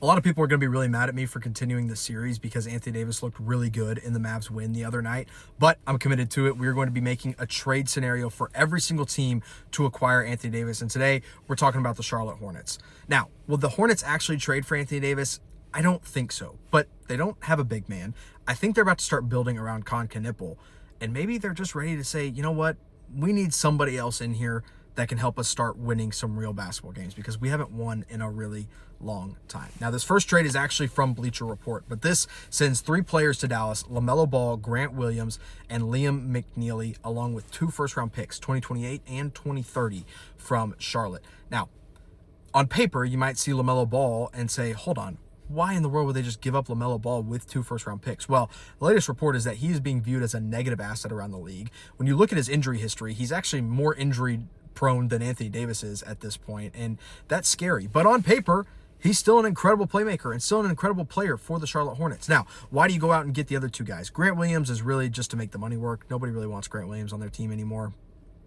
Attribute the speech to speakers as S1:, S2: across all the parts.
S1: A lot of people are going to be really mad at me for continuing this series because Anthony Davis looked really good in the Mavs win the other night, but I'm committed to it. We're going to be making a trade scenario for every single team to acquire Anthony Davis, and today we're talking about the Charlotte Hornets. Now, will the Hornets actually trade for Anthony Davis? I don't think so, but they don't have a big man. I think they're about to start building around Con Knipple, and maybe they're just ready to say, you know what, we need somebody else in here that can help us start winning some real basketball games because we haven't won in a really long time. Now, this first trade is actually from Bleacher Report, but this sends 3 players to Dallas: LaMelo Ball, Grant Williams, and Liam McNeely, along with 2 first-round picks, 2028 and 2030 from Charlotte. Now, on paper, you might see LaMelo Ball and say, hold on, why in the world would they just give up LaMelo Ball with 2 first-round picks? Well, the latest report is that he is being viewed as a negative asset around the league. When you look at his injury history, he's actually more injury-prone than Anthony Davis is at this point, and that's scary. But on paper, he's still an incredible playmaker and still an incredible player for the Charlotte Hornets. Now, why do you go out and get the other 2 guys? Grant Williams is really just to make the money work. Nobody really wants Grant Williams on their team anymore.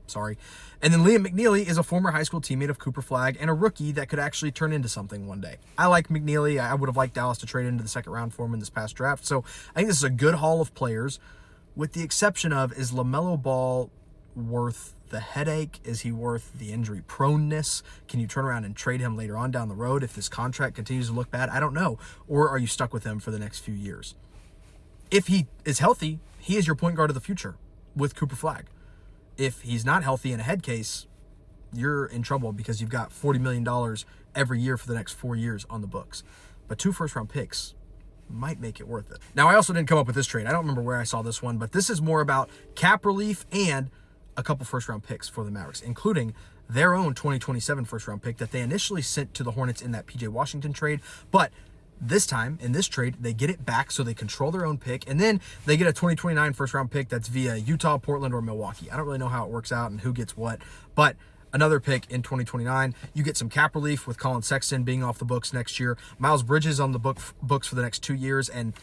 S1: Sorry. And then Liam McNeely is a former high school teammate of Cooper Flagg and a rookie that could actually turn into something one day. I like McNeely. I would have liked Dallas to trade into the second round for him in this past draft. So I think this is a good haul of players, with the exception of, is LaMelo Ball worth the headache? Is he worth the injury proneness? Can you turn around and trade him later on down the road if this contract continues to look bad? I don't know. Or are you stuck with him for the next few years? If he is healthy, he is your point guard of the future with Cooper Flagg. If he's not healthy in a head case, you're in trouble because you've got $40 million every year for the next 4 years on the books. But 2 first-round picks might make it worth it. Now, I also didn't come up with this trade. I don't remember where I saw this one, but this is more about cap relief and a couple first-round picks for the Mavericks, including their own 2027 first-round pick that they initially sent to the Hornets in that P.J. Washington trade. But this time, in this trade, they get it back so they control their own pick, and then they get a 2029 first-round pick that's via Utah, Portland, or Milwaukee. I don't really know how it works out and who gets what, but another pick in 2029. You get some cap relief with Colin Sexton being off the books next year. Miles Bridges on the books for the next 2 years, and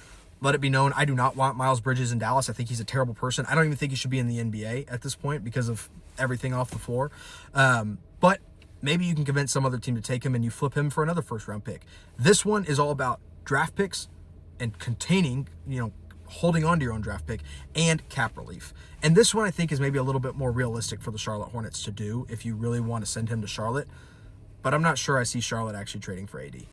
S1: let it be known, I do not want Miles Bridges in Dallas. I think he's a terrible person. I don't even think he should be in the NBA at this point because of everything off the floor. But maybe you can convince some other team to take him and you flip him for another first-round pick. This one is all about draft picks and containing, holding on to your own draft pick and cap relief. And this one I think is maybe a little bit more realistic for the Charlotte Hornets to do if you really want to send him to Charlotte. But I'm not sure I see Charlotte actually trading for AD.